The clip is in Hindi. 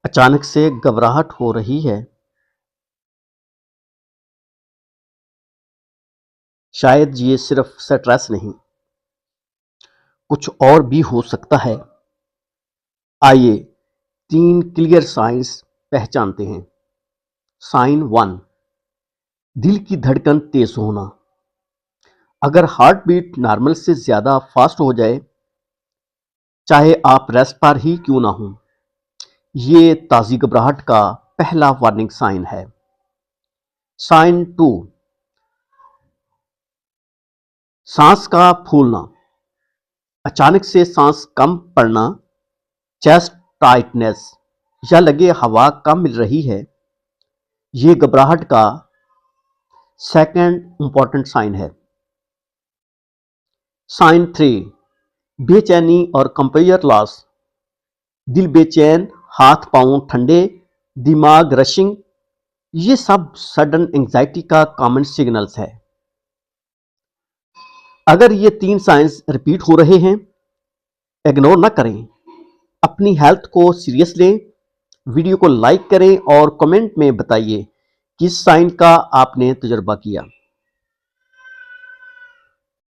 अचानक से घबराहट हो रही है। शायद ये सिर्फ स्ट्रेस नहीं, कुछ और भी हो सकता है। आइए 3 क्लियर साइंस पहचानते हैं। साइन 1, दिल की धड़कन तेज होना। अगर हार्ट बीट नॉर्मल से ज्यादा फास्ट हो जाए, चाहे आप रेस्ट पर ही क्यों ना हो, ये ताज़ी घबराहट का पहला वार्निंग साइन है। साइन 2, सांस का फूलना। अचानक से सांस कम पड़ना, चेस्ट टाइटनेस या लगे हवा कम मिल रही है, ये घबराहट का सेकंड इंपॉर्टेंट साइन है। साइन 3, बेचैनी और कंपेयर लॉस। दिल बेचैन, हाथ पांव ठंडे, दिमाग रशिंग, ये सब सडन एंजाइटी का कॉमन सिग्नल्स है। अगर ये 3 साइंस रिपीट हो रहे हैं, इग्नोर ना करें, अपनी हेल्थ को सीरियस लें। वीडियो को लाइक करें और कमेंट में बताइए किस साइन का आपने तजुर्बा किया।